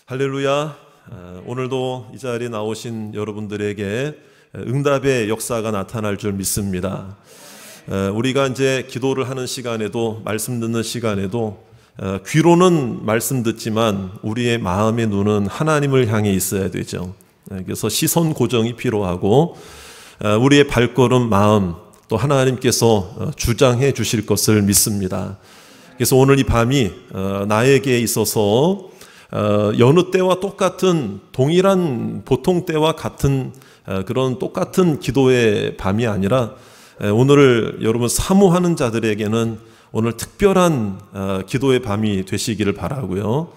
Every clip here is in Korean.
할렐루야. 오늘도 이 자리에 나오신 여러분들에게 응답의 역사가 나타날 줄 믿습니다. 우리가 이제 기도를 하는 시간에도, 말씀 듣는 시간에도 귀로는 말씀 듣지만 우리의 마음의 눈은 하나님을 향해 있어야 되죠. 그래서 시선 고정이 필요하고 우리의 발걸음, 마음 또 하나님께서 주장해 주실 것을 믿습니다. 그래서 오늘 이 밤이 나에게 있어서 여느 때와 똑같은 동일한 보통 때와 같은 그런 똑같은 기도의 밤이 아니라 오늘을 여러분 사모하는 자들에게는 오늘 특별한 기도의 밤이 되시기를 바라고요.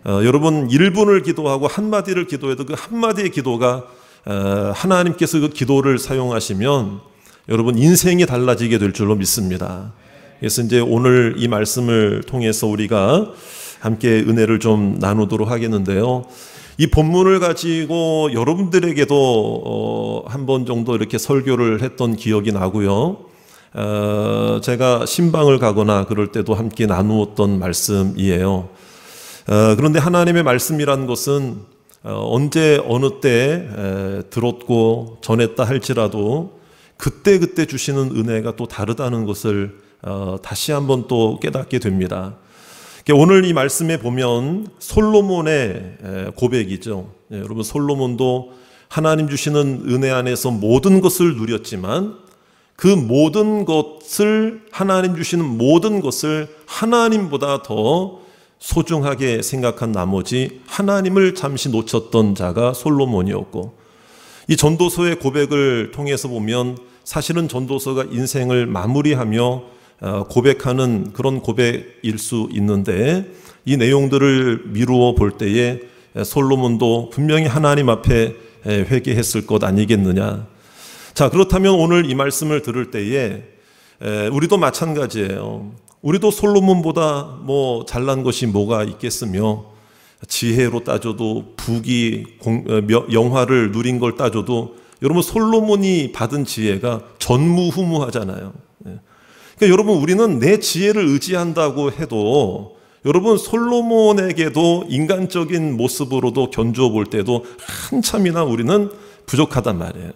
여러분 1분을 기도하고 한마디를 기도해도 그 한마디의 기도가 하나님께서 그 기도를 사용하시면 여러분 인생이 달라지게 될 줄로 믿습니다. 그래서 이제 오늘 이 말씀을 통해서 우리가 함께 은혜를 좀 나누도록 하겠는데요. 이 본문을 가지고 여러분들에게도 한 번 정도 이렇게 설교를 했던 기억이 나고요. 제가 신방을 가거나 그럴 때도 함께 나누었던 말씀이에요. 그런데 하나님의 말씀이란 것은 언제 어느 때 들었고 전했다 할지라도 그때 주시는 은혜가 또 다르다는 것을 다시 한번 또 깨닫게 됩니다. 오늘 이 말씀에 보면 솔로몬의 고백이죠. 여러분 솔로몬도 하나님 주시는 은혜 안에서 모든 것을 누렸지만 그 모든 것을, 하나님 주시는 모든 것을 하나님보다 더 소중하게 생각한 나머지 하나님을 잠시 놓쳤던 자가 솔로몬이었고, 이 전도서의 고백을 통해서 보면 사실은 전도서가 인생을 마무리하며 고백하는 그런 고백일 수 있는데, 이 내용들을 미루어 볼 때에 솔로몬도 분명히 하나님 앞에 회개했을 것 아니겠느냐. 자, 그렇다면 오늘 이 말씀을 들을 때에 우리도 마찬가지예요. 우리도 솔로몬보다 뭐 잘난 것이 뭐가 있겠으며, 지혜로 따져도 부귀, 영화를 누린 걸 따져도 여러분 솔로몬이 받은 지혜가 전무후무하잖아요. 그러니까 여러분 우리는 내 지혜를 의지한다고 해도 여러분 솔로몬에게도 인간적인 모습으로도 견주어 볼 때도 한참이나 우리는 부족하단 말이에요.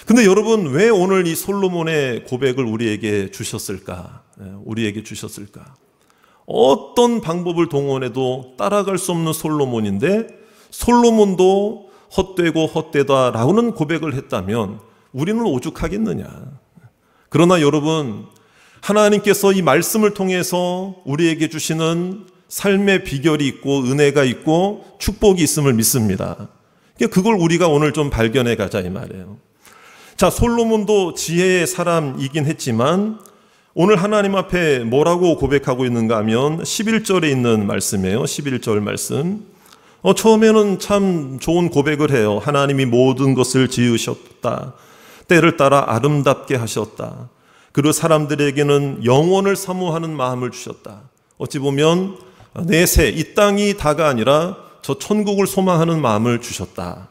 근데 여러분 왜 오늘 이 솔로몬의 고백을 우리에게 주셨을까? 우리에게 주셨을까? 어떤 방법을 동원해도 따라갈 수 없는 솔로몬인데, 솔로몬도 헛되고 헛되다라고는 고백을 했다면 우리는 오죽하겠느냐. 그러나 여러분, 하나님께서 이 말씀을 통해서 우리에게 주시는 삶의 비결이 있고 은혜가 있고 축복이 있음을 믿습니다. 그걸 우리가 오늘 좀 발견해 가자 이 말이에요. 자, 솔로몬도 지혜의 사람이긴 했지만 오늘 하나님 앞에 뭐라고 고백하고 있는가 하면 11절에 있는 말씀이에요. 11절 말씀. 처음에는 참 좋은 고백을 해요. 하나님이 모든 것을 지으셨다. 때를 따라 아름답게 하셨다. 그리고 사람들에게는 영원을 사모하는 마음을 주셨다. 어찌 보면 내세, 이 땅이 다가 아니라 저 천국을 소망하는 마음을 주셨다.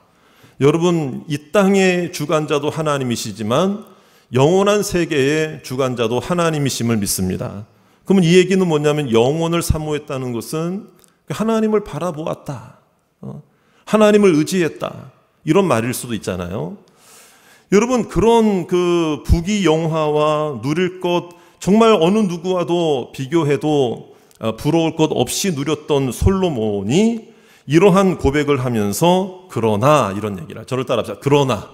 여러분, 이 땅의 주관자도 하나님이시지만 영원한 세계의 주관자도 하나님이심을 믿습니다. 그러면 이 얘기는 뭐냐면 영원을 사모했다는 것은 하나님을 바라보았다. 하나님을 의지했다. 이런 말일 수도 있잖아요. 여러분, 그런 그 부귀 영화와 누릴 것, 정말 어느 누구와도 비교해도 부러울 것 없이 누렸던 솔로몬이 이러한 고백을 하면서 그러나, 이런 얘기를, 저를 따라합시다. 그러나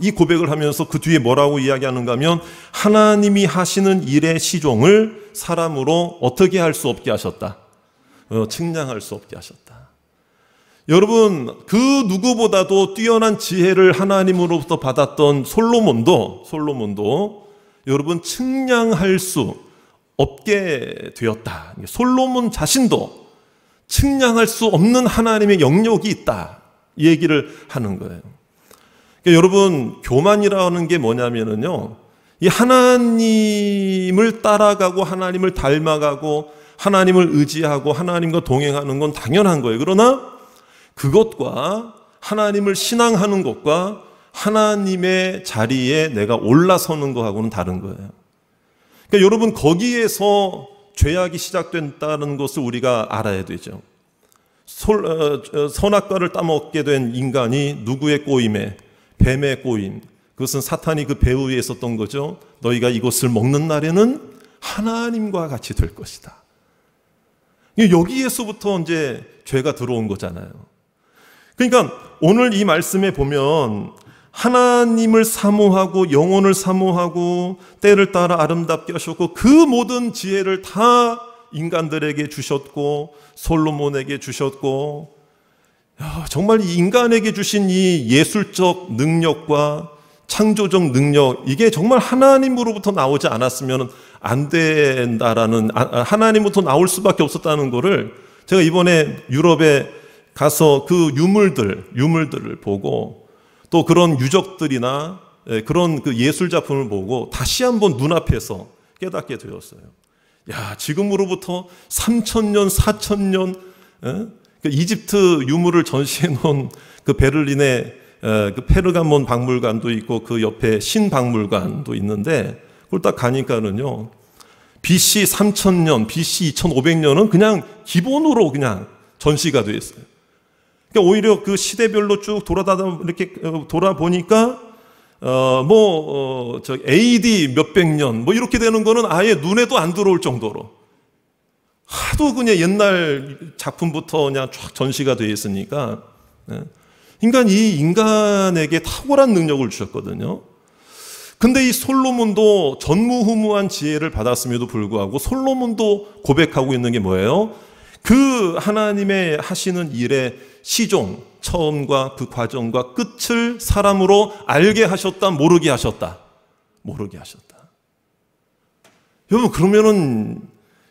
이 고백을 하면서 그 뒤에 뭐라고 이야기하는가 하면 하나님이 하시는 일의 시종을 사람으로 어떻게 할 수 없게 하셨다. 측량할 수 없게 하셨다. 여러분, 그 누구보다도 뛰어난 지혜를 하나님으로부터 받았던 솔로몬도 여러분 측량할 수 없게 되었다. 솔로몬 자신도 측량할 수 없는 하나님의 영역이 있다. 이 얘기를 하는 거예요. 그러니까 여러분, 교만이라는 게 뭐냐면요, 이 하나님을 따라가고 하나님을 닮아가고 하나님을 의지하고 하나님과 동행하는 건 당연한 거예요. 그러나 그것과 하나님을 신앙하는 것과 하나님의 자리에 내가 올라서는 것하고는 다른 거예요. 그러니까 여러분, 거기에서 죄악이 시작된다는 것을 우리가 알아야 되죠. 선악과를 따먹게 된 인간이 누구의 꼬임에? 뱀의 꼬임. 그것은 사탄이 그 배 위에 있었던 거죠. 너희가 이것을 먹는 날에는 하나님과 같이 될 것이다. 여기에서부터 이제 죄가 들어온 거잖아요. 그러니까 오늘 이 말씀에 보면 하나님을 사모하고 영혼을 사모하고 때를 따라 아름답게 하셨고 그 모든 지혜를 다 인간들에게 주셨고 솔로몬에게 주셨고, 정말 이 인간에게 주신 이 예술적 능력과 창조적 능력, 이게 정말 하나님으로부터 나오지 않았으면 안 된다라는, 하나님부터 나올 수밖에 없었다는 거를 제가 이번에 유럽에 가서 그 유물들을 보고 또 그런 유적들이나 그런 그 예술 작품을 보고 다시 한번 눈앞에서 깨닫게 되었어요. 지금으로부터 3,000년, 4,000년 그 이집트 유물을 전시해 놓은 그 베를린의 그 페르가몬 박물관도 있고 그 옆에 신박물관도 있는데 그걸 딱 가니까는요, BC 3,000년, BC 2,500년은 그냥 기본으로 그냥 전시가 되어 있어요. 그러니까 오히려 그 시대별로 쭉 이렇게 돌아보니까 AD 몇백 년 이렇게 되는 거는 아예 눈에도 안 들어올 정도로 하도 그냥 옛날 작품부터 그냥 쫙 전시가 되어 있으니까, 그러니까 이 인간에게 탁월한 능력을 주셨거든요. 근데 이 솔로몬도 전무후무한 지혜를 받았음에도 불구하고 솔로몬도 고백하고 있는 게 뭐예요? 그 하나님의 하시는 일의 시종, 처음과 그 과정과 끝을 사람으로 알게 하셨다, 모르게 하셨다. 모르게 하셨다. 여러분, 그러면은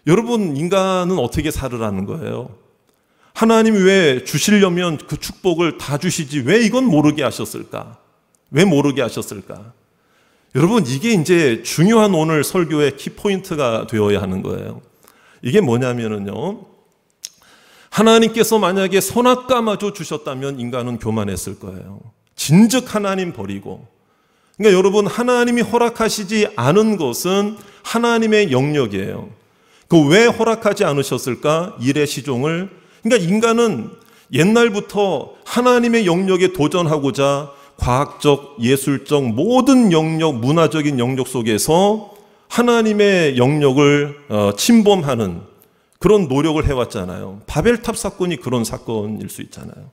여러분 인간은 어떻게 살으라는 거예요? 하나님이 왜 주시려면 그 축복을 다 주시지 왜 이건 모르게 하셨을까? 왜 모르게 하셨을까? 여러분, 이게 이제 중요한 오늘 설교의 키포인트가 되어야 하는 거예요. 이게 뭐냐면은요, 하나님께서 만약에 선악과마저 주셨다면 인간은 교만했을 거예요. 진즉 하나님 버리고. 그러니까 여러분, 하나님이 허락하시지 않은 것은 하나님의 영역이에요. 그 왜 허락하지 않으셨을까? 일의 시종을. 그러니까 인간은 옛날부터 하나님의 영역에 도전하고자 과학적, 예술적 모든 영역, 문화적인 영역 속에서 하나님의 영역을 침범하는 그런 노력을 해왔잖아요. 바벨탑 사건이 그런 사건일 수 있잖아요.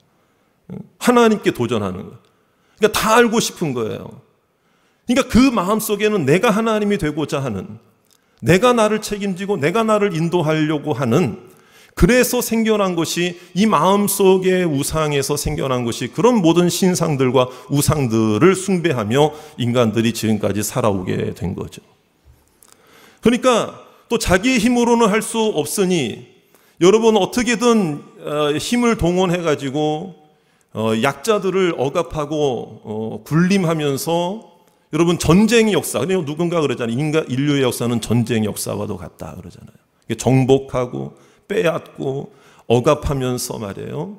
하나님께 도전하는 거. 그러니까 다 알고 싶은 거예요. 그러니까 그 마음속에는 내가 하나님이 되고자 하는, 내가 나를 책임지고 내가 나를 인도하려고 하는, 그래서 생겨난 것이, 이 마음속의 우상에서 생겨난 것이 그런 모든 신상들과 우상들을 숭배하며 인간들이 지금까지 살아오게 된 거죠. 그러니까 또 자기의 힘으로는 할 수 없으니 여러분 어떻게든 힘을 동원해가지고 약자들을 억압하고 군림하면서, 여러분 전쟁의 역사, 누군가 그러잖아요. 인류의 역사는 전쟁의 역사와도 같다 그러잖아요. 정복하고 빼앗고 억압하면서 말이에요.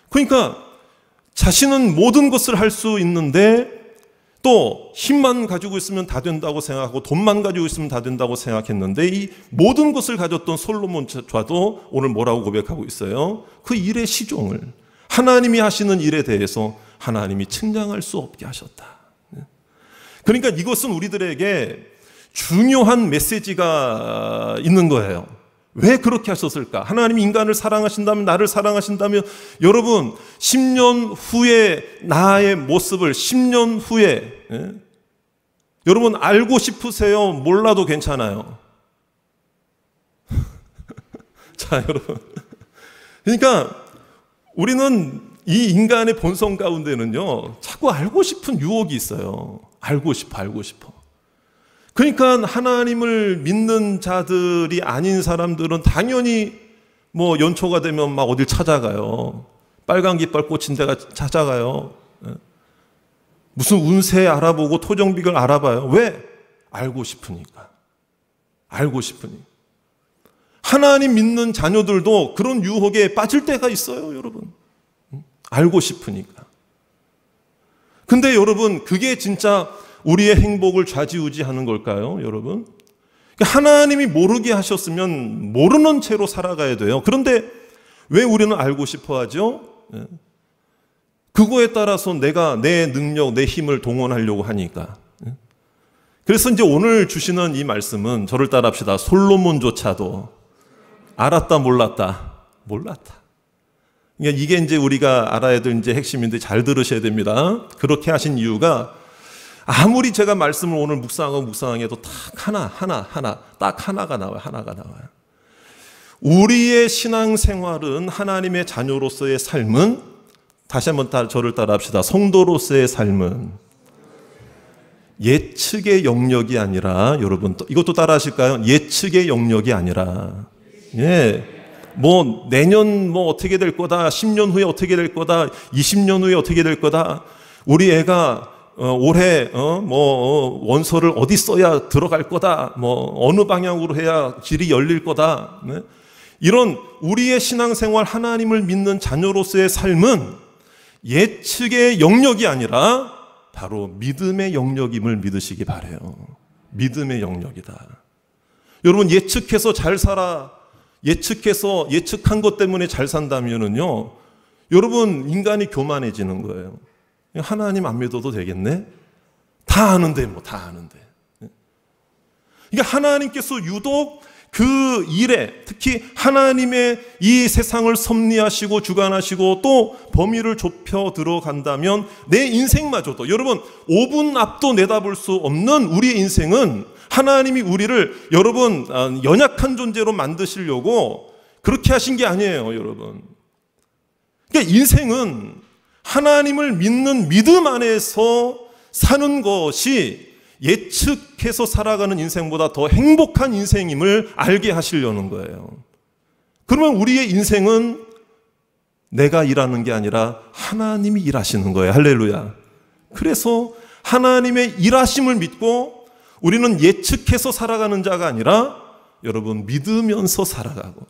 그러니까 자신은 모든 것을 할 수 있는데 또 힘만 가지고 있으면 다 된다고 생각하고 돈만 가지고 있으면 다 된다고 생각했는데, 이 모든 것을 가졌던 솔로몬조차도 오늘 뭐라고 고백하고 있어요? 그 일의 시종을, 하나님이 하시는 일에 대해서 하나님이 측량할 수 없게 하셨다. 그러니까 이것은 우리들에게 중요한 메시지가 있는 거예요. 왜 그렇게 하셨을까? 하나님이 인간을 사랑하신다면, 나를 사랑하신다면, 여러분 10년 후에 나의 모습을 10년 후에 여러분 알고 싶으세요? 몰라도 괜찮아요. 자, 여러분, 그러니까 우리는 이 인간의 본성 가운데는요, 자꾸 알고 싶은 유혹이 있어요. 알고 싶어. 그러니까 하나님을 믿는 자들이 아닌 사람들은 당연히 연초가 되면 막 어딜 찾아가요. 빨간 깃발 꽂힌 데가 찾아가요. 무슨 운세 알아보고 토정비결 알아봐요. 왜? 알고 싶으니까. 하나님 믿는 자녀들도 그런 유혹에 빠질 때가 있어요, 여러분. 알고 싶으니까. 근데 여러분, 그게 진짜 우리의 행복을 좌지우지하는 걸까요, 여러분? 그러니까 하나님이 모르게 하셨으면 모르는 채로 살아가야 돼요. 그런데 왜 우리는 알고 싶어 하죠? 그거에 따라서 내가 내 능력, 내 힘을 동원하려고 하니까. 그래서 이제 오늘 주시는 이 말씀은 저를 따라합시다. 솔로몬조차도 알았다, 몰랐다. 그러니까 이게 이제 우리가 알아야 될 이제 핵심인데 잘 들으셔야 됩니다. 그렇게 하신 이유가 아무리 제가 말씀을 오늘 묵상해도 딱 하나가 나와요. 우리의 신앙생활은 하나님의 자녀로서의 삶은 다시 한번 저를 따라합시다. 성도로서의 삶은 예측의 영역이 아니라 여러분 이것도 따라하실까요? 예측의 영역이 아니라 뭐 내년 뭐 어떻게 될 거다, 10년 후에 어떻게 될 거다, 20년 후에 어떻게 될 거다, 우리 애가 올해 원서를 어디 써야 들어갈 거다, 뭐 어느 방향으로 해야 길이 열릴 거다. 이런 우리의 신앙생활, 하나님을 믿는 자녀로서의 삶은 예측의 영역이 아니라 바로 믿음의 영역임을 믿으시기 바라요. 믿음의 영역이다. 여러분 예측해서 잘 살아, 예측한 것 때문에 잘 산다면은요, 여러분 인간이 교만해지는 거예요. 하나님 안 믿어도 되겠네? 다 아는데. 그러니까 하나님께서 유독 그 일에, 특히 하나님의 이 세상을 섭리하시고 주관하시고 또 범위를 좁혀 들어간다면 내 인생마저도, 여러분 5분 앞도 내다볼 수 없는 우리의 인생은 하나님이 우리를 여러분 연약한 존재로 만드시려고 그렇게 하신 게 아니에요, 여러분. 그러니까 인생은 하나님을 믿는 믿음 안에서 사는 것이 예측해서 살아가는 인생보다 더 행복한 인생임을 알게 하시려는 거예요. 그러면 우리의 인생은 내가 일하는 게 아니라 하나님이 일하시는 거예요. 할렐루야. 그래서 하나님의 일하심을 믿고 우리는 예측해서 살아가는 자가 아니라 여러분 믿으면서 살아가고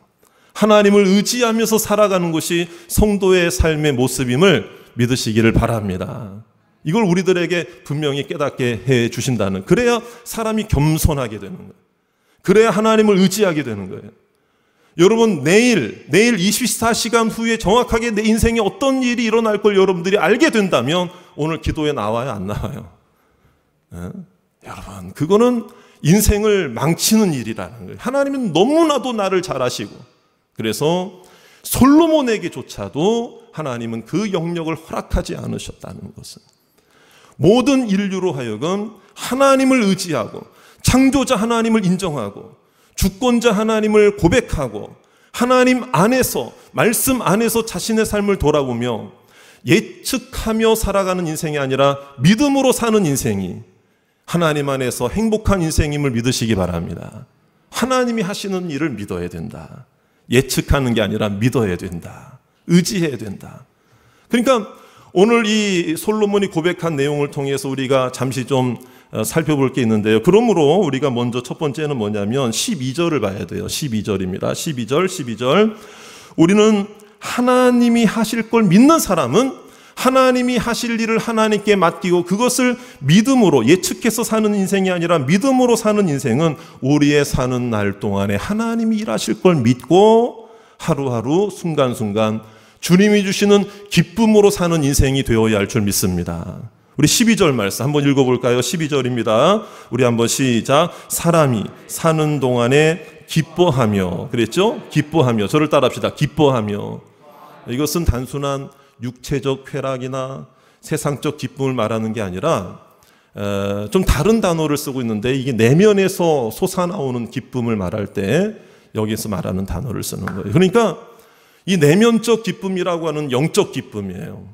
하나님을 의지하면서 살아가는 것이 성도의 삶의 모습임을 믿으시기를 바랍니다. 이걸 우리들에게 분명히 깨닫게 해 주신다는, 그래야 사람이 겸손하게 되는 거예요. 그래야 하나님을 의지하게 되는 거예요. 여러분 내일 24시간 후에 정확하게 내 인생에 어떤 일이 일어날 걸 여러분들이 알게 된다면 오늘 기도에 나와요, 안 나와요? 여러분 그거는 인생을 망치는 일이라는 거예요. 하나님은 너무나도 나를 잘 아시고, 그래서 솔로몬에게조차도 하나님은 그 영역을 허락하지 않으셨다는 것은 모든 인류로 하여금 하나님을 의지하고 창조자 하나님을 인정하고 주권자 하나님을 고백하고 하나님 안에서, 말씀 안에서 자신의 삶을 돌아보며 예측하며 살아가는 인생이 아니라 믿음으로 사는 인생이 하나님 안에서 행복한 인생임을 믿으시기 바랍니다. 하나님이 하시는 일을 믿어야 된다. 예측하는 게 아니라 믿어야 된다. 의지해야 된다. 그러니까 오늘 이 솔로몬이 고백한 내용을 통해서 우리가 잠시 좀 살펴볼 게 있는데요. 그러므로 우리가 먼저 첫 번째는 뭐냐면 12절을 봐야 돼요. 12절입니다. 12절. 우리는 하나님이 하실 걸 믿는 사람은 하나님이 하실 일을 하나님께 맡기고 그것을 믿음으로, 예측해서 사는 인생이 아니라 믿음으로 사는 인생은 우리의 사는 날 동안에 하나님이 일하실 걸 믿고 하루하루 순간순간 주님이 주시는 기쁨으로 사는 인생이 되어야 할 줄 믿습니다. 우리 12절 말씀 한번 읽어볼까요? 12절입니다. 우리 한번 시작. 사람이 사는 동안에 기뻐하며, 그랬죠? 기뻐하며. 저를 따라합시다. 기뻐하며. 이것은 단순한 육체적 쾌락이나 세상적 기쁨을 말하는 게 아니라 좀 다른 단어를 쓰고 있는데, 이게 내면에서 솟아나오는 기쁨을 말할 때 여기서 말하는 단어를 쓰는 거예요. 그러니까 이 내면적 기쁨이라고 하는 영적 기쁨이에요.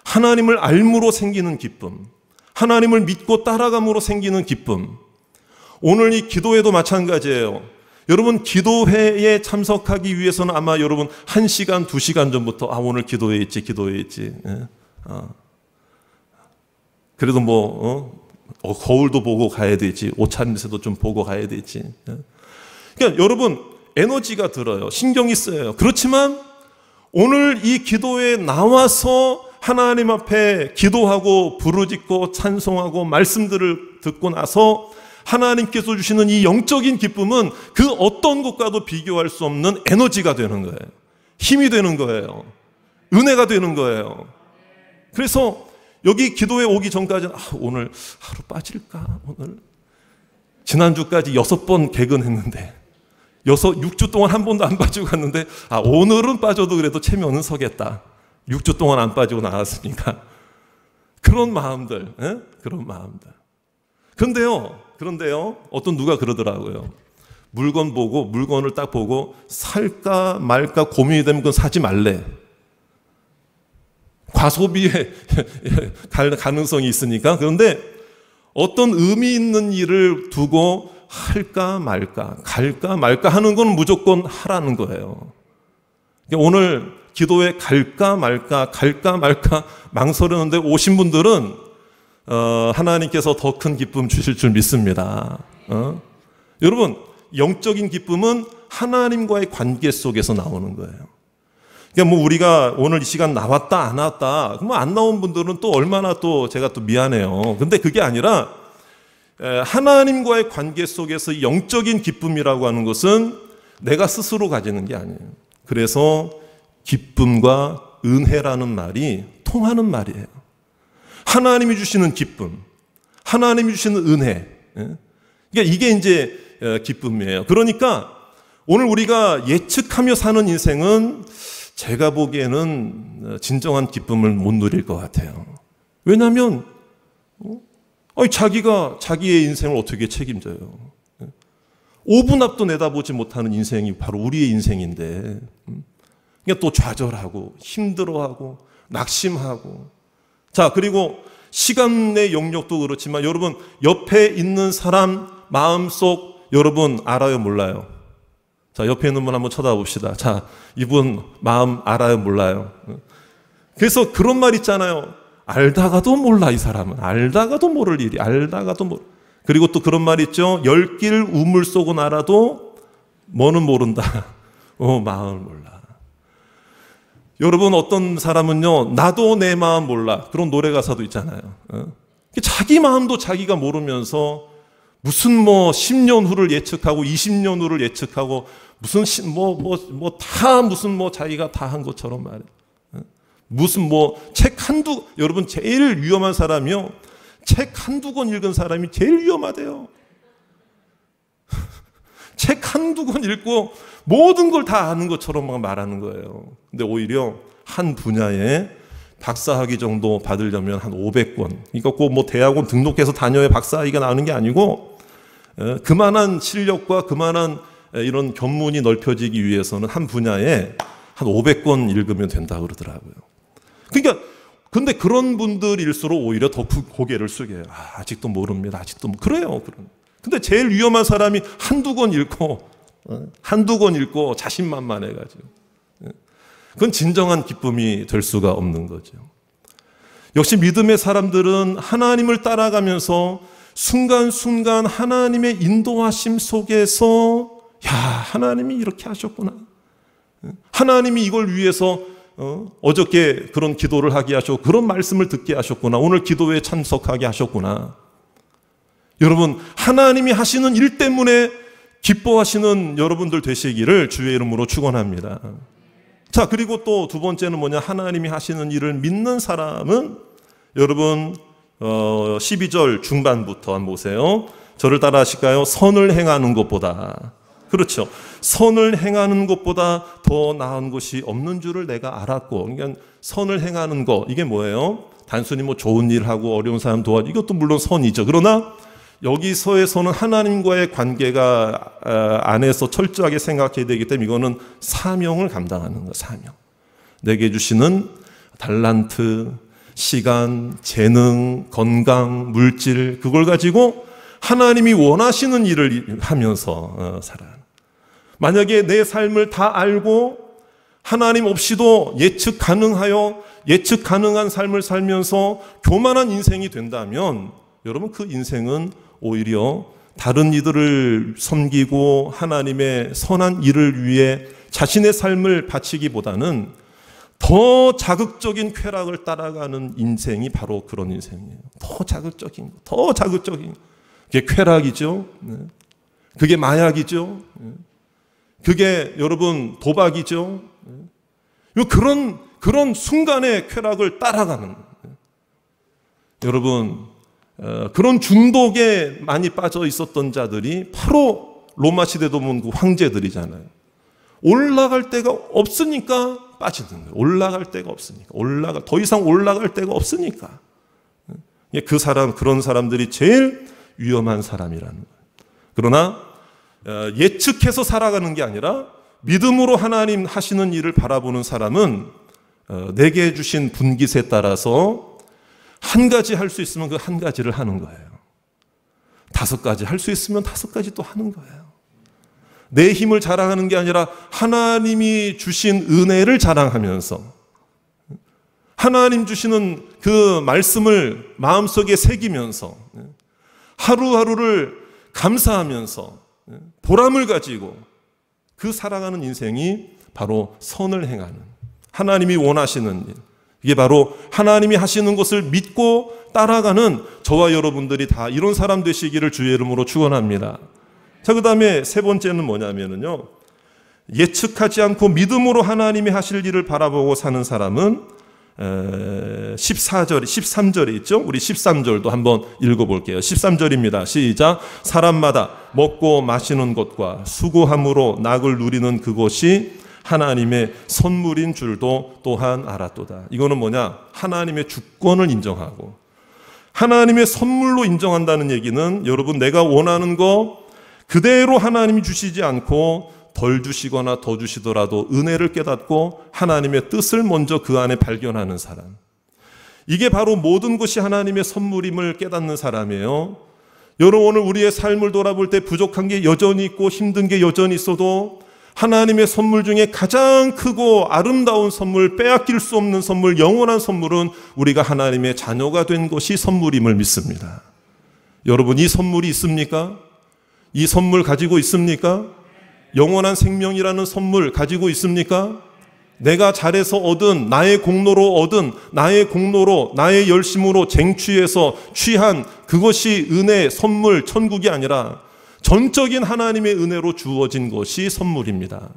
하나님을 알므로 생기는 기쁨, 하나님을 믿고 따라감으로 생기는 기쁨. 오늘 이 기도회도 마찬가지예요. 여러분 기도회에 참석하기 위해서는 아마 여러분 1시간, 2시간 전부터 오늘 기도회 있지. 그래도 거울도 보고 가야 되지. 옷차림새도 좀 보고 가야 되지. 그러니까 여러분 에너지가 들어요. 신경이 쓰여요. 그렇지만 오늘 이 기도에 나와서 하나님 앞에 기도하고 부르짖고 찬송하고 말씀들을 듣고 나서 하나님께서 주시는 이 영적인 기쁨은 그 어떤 것과도 비교할 수 없는 에너지가 되는 거예요. 힘이 되는 거예요. 은혜가 되는 거예요. 그래서 여기 기도에 오기 전까지는 오늘 하루 빠질까? 오늘 지난주까지 6번 개근했는데 6주 동안 한 번도 안 빠지고 갔는데 오늘은 빠져도 그래도 체면은 서겠다. 6주 동안 안 빠지고 나왔으니까. 그런 마음들, 그런 마음들. 그런데요, 어떤 누가 그러더라고요. 물건을 딱 보고 살까 말까 고민이 되면 그건 사지 말래. 과소비의 가능성이 있으니까. 그런데 어떤 의미 있는 일을 두고 할까 말까, 갈까 말까 하는 건 무조건 하라는 거예요. 오늘 기도에 갈까 말까 망설이는데 오신 분들은 하나님께서 더 큰 기쁨 주실 줄 믿습니다. 여러분, 영적인 기쁨은 하나님과의 관계 속에서 나오는 거예요. 그러니까 우리가 오늘 이 시간 나왔다 안 왔다, 안 나온 분들은 또 얼마나 또 제가 또 미안해요. 근데 그게 아니라 하나님과의 관계 속에서 영적인 기쁨이라고 하는 것은 내가 스스로 가지는 게 아니에요. 그래서 기쁨과 은혜라는 말이 통하는 말이에요. 하나님이 주시는 기쁨, 하나님이 주시는 은혜. 그러니까 이게 이제 기쁨이에요. 그러니까 오늘 우리가 예측하며 사는 인생은 제가 보기에는 진정한 기쁨을 못 누릴 것 같아요. 왜냐하면 자기가 자기의 인생을 어떻게 책임져요? 5분 앞도 내다보지 못하는 인생이 바로 우리의 인생인데, 그러니까 또 좌절하고 힘들어하고 낙심하고. 자, 그리고 시간의 영역도 그렇지만 여러분 옆에 있는 사람 마음속 여러분 알아요, 몰라요? 자, 옆에 있는 분 한번 쳐다봅시다. 자, 이분 마음 알아요, 몰라요? 그래서 그런 말 있잖아요. 알다가도 몰라, 이 사람은. 알다가도 모를 일이, 그리고 또 그런 말 있죠. 10길 우물 속은 알아도 뭐는 모른다. 마음을 몰라. 여러분, 어떤 사람은요, 나도 내 마음 몰라. 그런 노래 가사도 있잖아요. 자기 마음도 자기가 모르면서 무슨 10년 후를 예측하고 20년 후를 예측하고 무슨 자기가 다 한 것처럼 말이에요. 무슨 책 여러분 제일 위험한 사람이요. 책 한두 권 읽은 사람이 제일 위험하대요. 책 한두 권 읽고 모든 걸 다 아는 것처럼 막 말하는 거예요. 근데 오히려 한 분야에 박사학위 정도 받으려면 한 500권. 그러니까 꼭 대학원 등록해서 다녀야 박사학위가 나오는 게 아니고 그만한 실력과 그만한 이런 견문이 넓혀지기 위해서는 한 분야에 한 500권 읽으면 된다고 그러더라고요. 그러니까 근데 그런 분들일수록 오히려 더 고개를 숙여요. 아직도 모릅니다. 그래요. 근데 제일 위험한 사람이 한두 권 읽고 자신만만해가지고. 그건 진정한 기쁨이 될 수가 없는 거죠. 역시 믿음의 사람들은 하나님을 따라가면서 순간순간 하나님의 인도하심 속에서 하나님이 이렇게 하셨구나. 하나님이 이걸 위해서 어저께 그런 기도를 하게 하셨고 그런 말씀을 듣게 하셨구나. 오늘 기도회에 참석하게 하셨구나. 여러분, 하나님이 하시는 일 때문에 기뻐하시는 여러분들 되시기를 주의 이름으로 축원합니다. 자, 그리고 또 두 번째는 뭐냐? 하나님이 하시는 일을 믿는 사람은 여러분 12절 중반부터 한번 보세요. 저를 따라 하실까요? 선을 행하는 것보다. 그렇죠. 선을 행하는 것보다 더 나은 것이 없는 줄을 내가 알았고. 그러니까 선을 행하는 것, 이게 뭐예요? 단순히 좋은 일 하고 어려운 사람 도와주고, 이것도 물론 선이죠. 그러나 여기서에서는 하나님과의 관계가 안에서 철저하게 생각해야 되기 때문에 이거는 사명을 감당하는 거예요. 사명. 내게 주시는 달란트, 시간, 재능, 건강, 물질, 그걸 가지고 하나님이 원하시는 일을 하면서 살아요. 만약에 내 삶을 다 알고 하나님 없이도 예측 가능한 삶을 살면서 교만한 인생이 된다면 여러분, 그 인생은 오히려 다른 이들을 섬기고 하나님의 선한 일을 위해 자신의 삶을 바치기보다는 더 자극적인 쾌락을 따라가는 인생이 바로 그런 인생이에요. 더 자극적인 거. 그게 쾌락이죠. 그게 마약이죠. 그게 여러분 도박이죠. 그런 순간의 쾌락을 따라가는, 여러분 그런 중독에 많이 빠져 있었던 자들이 바로 로마 시대도 보면 그 황제들이잖아요. 올라갈 데가 없으니까 빠지는 거예요. 올라갈 데가 없으니까. 더 이상 올라갈 데가 없으니까. 그런 사람들이 제일 위험한 사람이라는 거예요. 그러나 예측해서 살아가는 게 아니라 믿음으로 하나님 하시는 일을 바라보는 사람은 내게 주신 분깃에 따라서 한 가지 할 수 있으면 그 한 가지를 하는 거예요. 5가지 할 수 있으면 5가지 또 하는 거예요. 내 힘을 자랑하는 게 아니라 하나님이 주신 은혜를 자랑하면서 하나님 주시는 그 말씀을 마음속에 새기면서 하루하루를 감사하면서 보람을 가지고 그 살아가는 인생이 바로 선을 행하는, 하나님이 원하시는 일, 이게 바로 하나님이 하시는 것을 믿고 따라가는 저와 여러분들이 다 이런 사람 되시기를 주의 이름으로 축원합니다. 자, 그 다음에 세 번째는 뭐냐면요, 예측하지 않고 믿음으로 하나님이 하실 일을 바라보고 사는 사람은 13절에 있죠. 우리 13절도 한번 읽어볼게요. 13절입니다. 시작. 사람마다 먹고 마시는 것과 수고함으로 낙을 누리는 그것이 하나님의 선물인 줄도 또한 알았도다. 이거는 뭐냐? 하나님의 주권을 인정하고 하나님의 선물로 인정한다는 얘기는, 여러분 내가 원하는 거 그대로 하나님이 주시지 않고 덜 주시거나 더 주시더라도 은혜를 깨닫고 하나님의 뜻을 먼저 그 안에 발견하는 사람, 이게 바로 모든 것이 하나님의 선물임을 깨닫는 사람이에요. 여러분 오늘 우리의 삶을 돌아볼 때 부족한 게 여전히 있고 힘든 게 여전히 있어도 하나님의 선물 중에 가장 크고 아름다운 선물, 빼앗길 수 없는 선물, 영원한 선물은 우리가 하나님의 자녀가 된 것이 선물임을 믿습니다. 여러분 이 선물이 있습니까? 이 선물 가지고 있습니까? 영원한 생명이라는 선물 가지고 있습니까? 내가 잘해서 얻은, 나의 공로로 얻은, 나의 열심으로 쟁취해서 취한 그것이 은혜, 선물, 천국이 아니라 전적인 하나님의 은혜로 주어진 것이 선물입니다.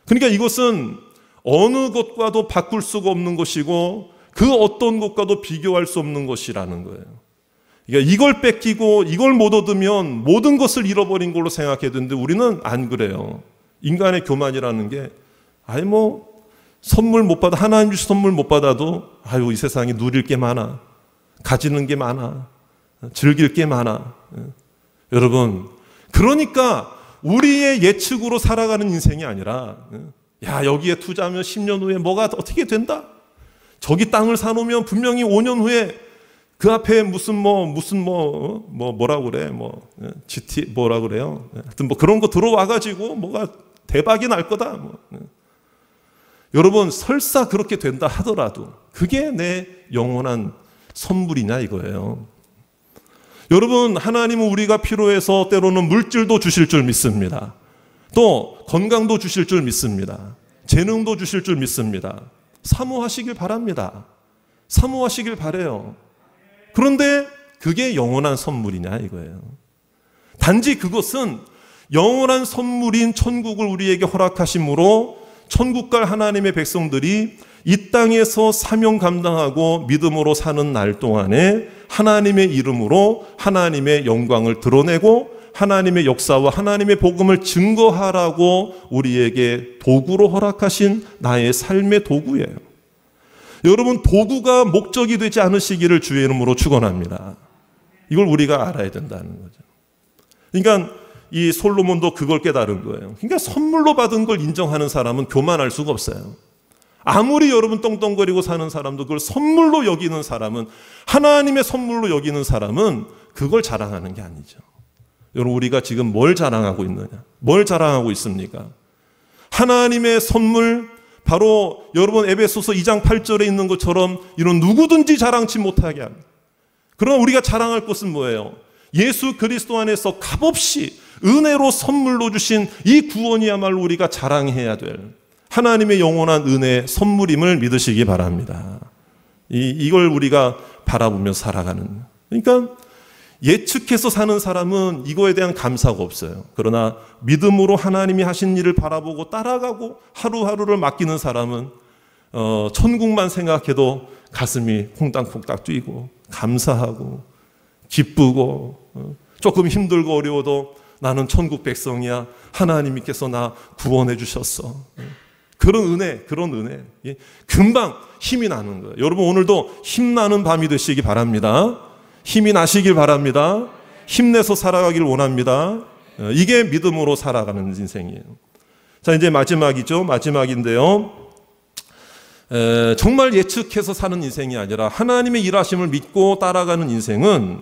그러니까 이것은 어느 것과도 바꿀 수가 없는 것이고 그 어떤 것과도 비교할 수 없는 것이라는 거예요. 그러니까 이걸 뺏기고 이걸 못 얻으면 모든 것을 잃어버린 걸로 생각해야 되는데 우리는 안 그래요. 인간의 교만이라는 게 선물 못 받아, 하나님 주신 선물 못 받아도 이 세상에 누릴 게 많아, 가지는 게 많아, 즐길 게 많아. 여러분 그러니까 우리의 예측으로 살아가는 인생이 아니라 여기에 투자하면 10년 후에 뭐가 어떻게 된다, 저기 땅을 사놓으면 분명히 5년 후에 그 앞에 뭐라고 그래, GT 뭐라 그래요. 하여튼 그런 거 들어와가지고 뭐가 대박이 날 거다. 여러분 설사 그렇게 된다 하더라도 그게 내 영원한 선물이냐 이거예요. 여러분 하나님은 우리가 필요해서 때로는 물질도 주실 줄 믿습니다. 또 건강도 주실 줄 믿습니다. 재능도 주실 줄 믿습니다. 사모하시길 바랍니다. 사모하시길 바래요. 그런데 그게 영원한 선물이냐 이거예요. 단지 그것은 영원한 선물인 천국을 우리에게 허락하심으로 천국 갈 하나님의 백성들이 이 땅에서 사명 감당하고 믿음으로 사는 날 동안에 하나님의 이름으로 하나님의 영광을 드러내고 하나님의 역사와 하나님의 복음을 증거하라고 우리에게 도구로 허락하신 나의 삶의 도구예요. 여러분 도구가 목적이 되지 않으시기를 주의 이름으로 축원합니다. 이걸 우리가 알아야 된다는 거죠. 그러니까 이 솔로몬도 그걸 깨달은 거예요. 그러니까 선물로 받은 걸 인정하는 사람은 교만할 수가 없어요. 아무리 여러분 떵떵거리고 사는 사람도 그걸 선물로 여기는 사람은, 하나님의 선물로 여기는 사람은 그걸 자랑하는 게 아니죠. 여러분 우리가 지금 뭘 자랑하고 있느냐? 뭘 자랑하고 있습니까? 하나님의 선물, 바로 여러분 에베소서 2장 8절에 있는 것처럼 이런 누구든지 자랑치 못하게 합니다. 그러나 우리가 자랑할 것은 뭐예요? 예수 그리스도 안에서 값없이 은혜로 선물로 주신 이 구원이야말로 우리가 자랑해야 될 하나님의 영원한 은혜 선물임을 믿으시기 바랍니다. 이걸 우리가 바라보며 살아가는, 그러니까 예측해서 사는 사람은 이거에 대한 감사가 없어요. 그러나 믿음으로 하나님이 하신 일을 바라보고 따라가고 하루하루를 맡기는 사람은 천국만 생각해도 가슴이 콩닥콩닥 뛰고 감사하고 기쁘고 조금 힘들고 어려워도 나는 천국 백성이야. 하나님께서 나 구원해 주셨어. 그런 은혜 금방 힘이 나는 거예요. 여러분 오늘도 힘나는 밤이 되시기 바랍니다. 힘이 나시길 바랍니다. 힘내서 살아가길 원합니다. 이게 믿음으로 살아가는 인생이에요. 자, 이제 마지막인데요. 정말 예측해서 사는 인생이 아니라 하나님의 일하심을 믿고 따라가는 인생은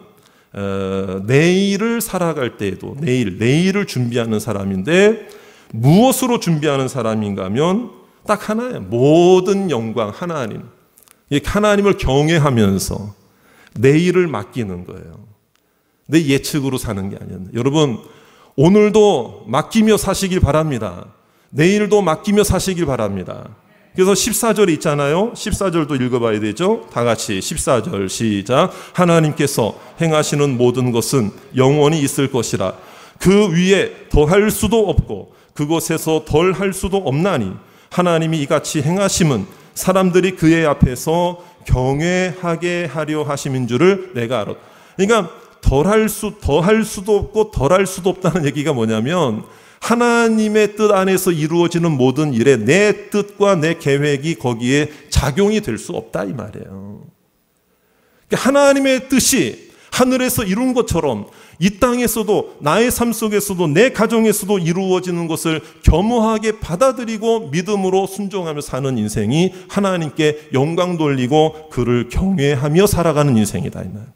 내일을 살아갈 때에도 내일을 준비하는 사람인데, 무엇으로 준비하는 사람인가 하면 딱 하나예요. 모든 영광 하나님을 경외하면서 내일을 맡기는 거예요. 내 예측으로 사는 게 아니에요. 여러분 오늘도 맡기며 사시길 바랍니다. 내일도 맡기며 사시길 바랍니다. 그래서 14절에 있잖아요. 14절도 읽어봐야 되죠. 다 같이 14절 시작. 하나님께서 행하시는 모든 것은 영원히 있을 것이라. 그 위에 더할 수도 없고 그곳에서 덜할 수도 없나니 하나님이 이같이 행하심은 사람들이 그의 앞에서 경외하게 하려 하심인 줄을 내가 알아. 그러니까 더할 수도 없고 덜할 수도 없다는 얘기가 뭐냐면, 하나님의 뜻 안에서 이루어지는 모든 일에 내 뜻과 내 계획이 거기에 작용이 될 수 없다 이 말이에요. 그러니까 하나님의 뜻이 하늘에서 이룬 것처럼 이 땅에서도, 나의 삶 속에서도, 내 가정에서도 이루어지는 것을 겸허하게 받아들이고 믿음으로 순종하며 사는 인생이 하나님께 영광 돌리고 그를 경외하며 살아가는 인생이다 이 말.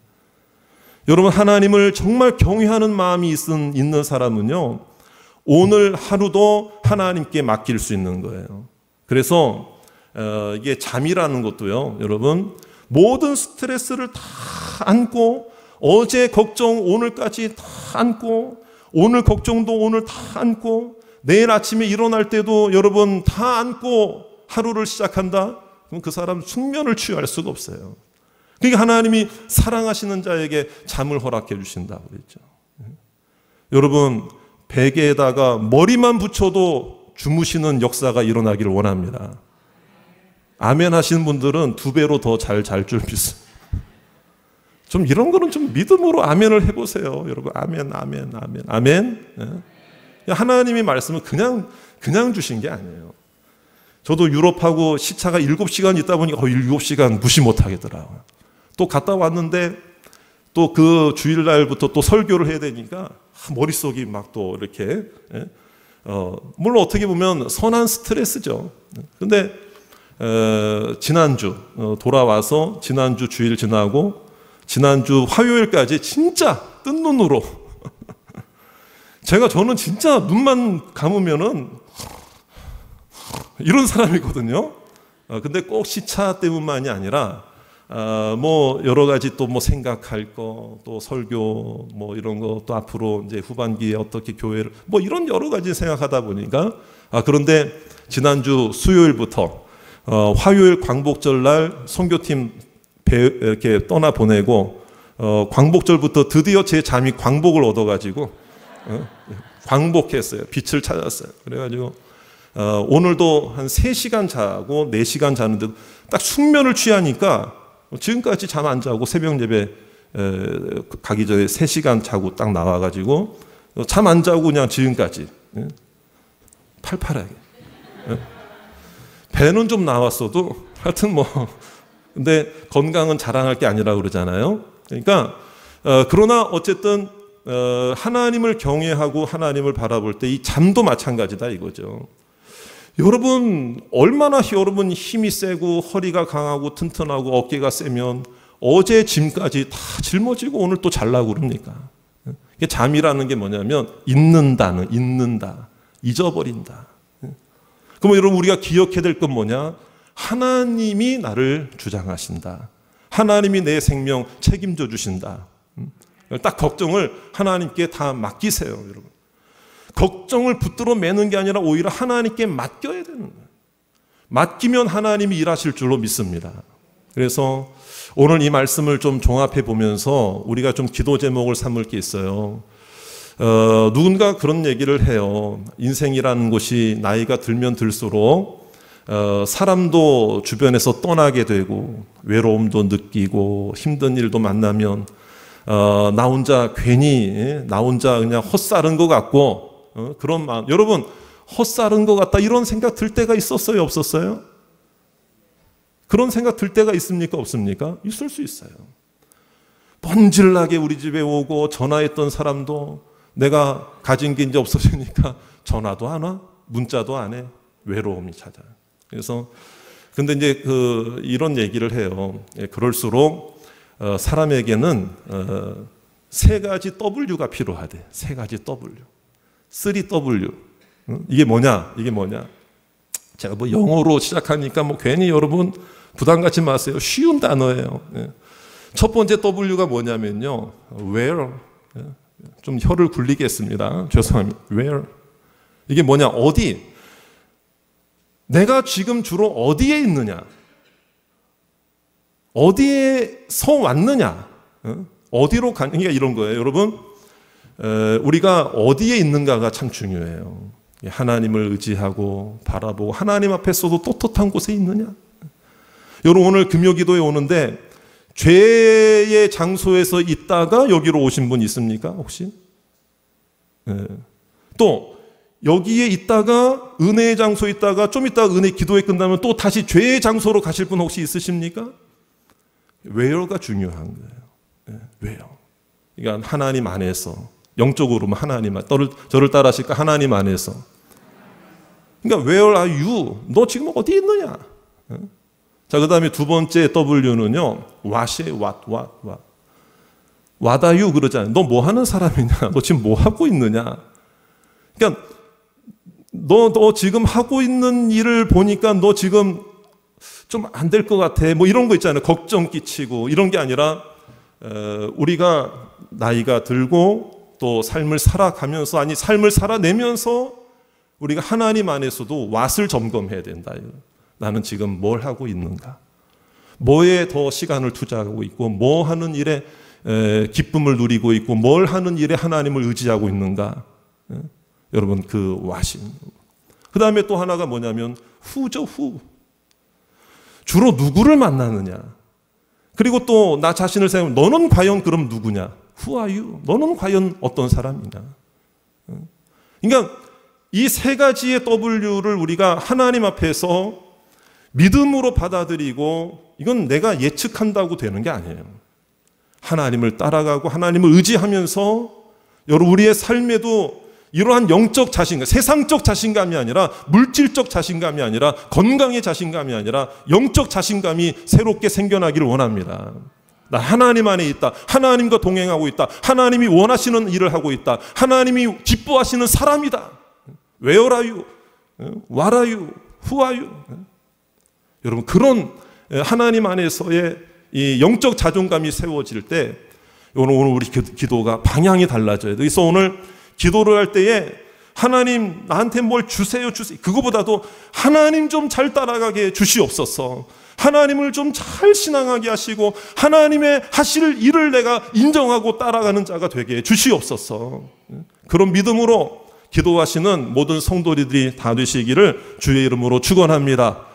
여러분 하나님을 정말 경외하는 마음이 있는 사람은요, 오늘 하루도 하나님께 맡길 수 있는 거예요. 그래서 이게 잠이라는 것도요, 여러분 모든 스트레스를 다 안고, 어제 걱정 오늘까지 다 안고, 오늘 걱정도 오늘 다 안고, 내일 아침에 일어날 때도 여러분 다 안고 하루를 시작한다? 그럼 그 사람 숙면을 취할 수가 없어요. 그러니까 하나님이 사랑하시는 자에게 잠을 허락해 주신다고 그랬죠. 여러분 베개에다가 머리만 붙여도 주무시는 역사가 일어나기를 원합니다. 아멘 하시는 분들은 2배로 더 잘 줄 믿습니다. 좀 이런 거는 좀 믿음으로 아멘을 해보세요. 여러분 아멘. 하나님의 말씀은 그냥 주신 게 아니에요. 저도 유럽하고 시차가 7시간 있다 보니까 7시간 무시 못하겠더라고요. 또 갔다 왔는데 또 그 주일날부터 또 설교를 해야 되니까 머릿속이 막 또 이렇게, 물론 어떻게 보면 선한 스트레스죠. 근데 지난주 돌아와서 지난주 주일 지나고 지난주 화요일까지 진짜 뜬 눈으로 저는 진짜 눈만 감으면은 이런 사람이거든요. 근데 꼭 시차 때문만이 아니라 뭐 여러 가지 또 뭐 생각할 거, 또 설교 뭐 이런 거, 또 앞으로 이제 후반기에 어떻게 교회를 뭐 이런 여러 가지 생각하다 보니까, 그런데 지난주 수요일부터 화요일 광복절 날 선교팀 이렇게 떠나 보내고, 광복절부터 드디어 제 잠이 광복을 얻어가지고 광복했어요. 빛을 찾았어요. 그래가지고 오늘도 한 3시간 자고 4시간 자는데 딱 숙면을 취하니까 지금까지 잠 안 자고 새벽 예배 가기 전에 3시간 자고 딱 나와가지고 잠 안 자고 그냥 지금까지 팔팔하게. 배는 좀 나왔어도 하여튼 뭐, 근데 건강은 자랑할 게 아니라 그러잖아요. 그러니까 그러나 어쨌든 하나님을 경외하고 하나님을 바라볼 때 이 잠도 마찬가지다 이거죠. 여러분 얼마나 여러분 힘이 세고 허리가 강하고 튼튼하고 어깨가 세면 어제 짐까지 다 짊어지고 오늘 또 자려고 그럽니까? 잠이라는 게 뭐냐면 잊는다, 잊어버린다. 그러면 여러분 우리가 기억해야 될 건 뭐냐? 하나님이 나를 주장하신다. 하나님이 내 생명 책임져 주신다. 딱 걱정을 하나님께 다 맡기세요, 여러분. 걱정을 붙들어 매는 게 아니라 오히려 하나님께 맡겨야 되는 거예요. 맡기면 하나님이 일하실 줄로 믿습니다. 그래서 오늘 이 말씀을 좀 종합해 보면서 우리가 좀 기도 제목을 삼을 게 있어요. 누군가 그런 얘기를 해요. 인생이라는 것이 나이가 들면 들수록 사람도 주변에서 떠나게 되고 외로움도 느끼고 힘든 일도 만나면 나 혼자 괜히 나 혼자 그냥 헛살은 것 같고 그런 마음. 여러분 헛살은 것 같다 이런 생각 들 때가 있었어요, 없었어요? 그런 생각 들 때가 있습니까, 없습니까? 있을 수 있어요. 번질나게 우리 집에 오고 전화했던 사람도 내가 가진 게 이제 없어지니까 전화도 안 와, 문자도 안 해. 외로움이 찾아요. 그래서 근데 이제 이런 얘기를 해요. 그럴수록 사람에게는 세 가지 W가 필요하대. 세 가지 W. 3W. 이게 뭐냐? 제가 뭐 영어로 시작하니까 뭐 괜히 여러분 부담 갖지 마세요. 쉬운 단어예요. 첫 번째 W가 뭐냐면요. Where. 좀 혀를 굴리겠습니다. 죄송합니다. Where. 이게 뭐냐? 어디. 내가 지금 주로 어디에 있느냐? 어디에서 왔느냐? 어디로 가느냐? 그러니까 이런 거예요. 여러분, 우리가 어디에 있는가가 참 중요해요. 하나님을 의지하고 바라보고 하나님 앞에서도 떳떳한 곳에 있느냐? 여러분 오늘 금요기도에 오는데 죄의 장소에서 있다가 여기로 오신 분 있습니까? 혹시? 또 여기에 있다가 은혜의 장소에 있다가 좀 있다가 은혜 기도회 끝나면 또 다시 죄의 장소로 가실 분 혹시 있으십니까? where가 중요한 거예요. where. 그러니까 하나님 안에서 영적으로는 하나님 안, 저를 따라하실까? 하나님 안에서. 그러니까 where are you? 너 지금 어디 있느냐? 자, 그 다음에 두 번째 W는요, what이에요, what. What are you? 그러잖아요. 너 뭐 하는 사람이냐? 너 지금 뭐 하고 있느냐? 그러니까, 너 지금 하고 있는 일을 보니까 너 지금 좀 안 될 것 같아. 뭐 이런 거 있잖아요. 걱정 끼치고. 이런 게 아니라, 우리가 나이가 들고 또 삶을 살아가면서, 아니, 삶을 살아내면서 우리가 하나님 안에서도 what을 점검해야 된다. 나는 지금 뭘 하고 있는가? 뭐에 더 시간을 투자하고 있고 뭐 하는 일에 기쁨을 누리고 있고 뭘 하는 일에 하나님을 의지하고 있는가? 여러분 그 와신. 그 다음에 또 하나가 뭐냐면 who죠, who. 주로 누구를 만나느냐? 그리고 또 나 자신을 생각하면 너는 과연 그럼 누구냐? Who are you? 너는 과연 어떤 사람이냐? 그러니까 이 세 가지의 W를 우리가 하나님 앞에서 믿음으로 받아들이고 이건 내가 예측한다고 되는 게 아니에요. 하나님을 따라가고 하나님을 의지하면서 여러분 우리의 삶에도 이러한 영적 자신감, 세상적 자신감이 아니라 물질적 자신감이 아니라 건강의 자신감이 아니라 영적 자신감이 새롭게 생겨나기를 원합니다. 나 하나님 안에 있다. 하나님과 동행하고 있다. 하나님이 원하시는 일을 하고 있다. 하나님이 기뻐하시는 사람이다. Where are you? What are you? Who are you? 여러분 그런 하나님 안에서의 이 영적 자존감이 세워질 때 오늘 우리 기도가 방향이 달라져야 돼요. 그래서 오늘 기도를 할 때에 하나님 나한테 뭘 주세요. 그거보다도 하나님 좀 잘 따라가게 주시옵소서. 하나님을 좀 잘 신앙하게 하시고 하나님의 하실 일을 내가 인정하고 따라가는 자가 되게 주시옵소서. 그런 믿음으로 기도하시는 모든 성도들이 다 되시기를 주의 이름으로 축원합니다.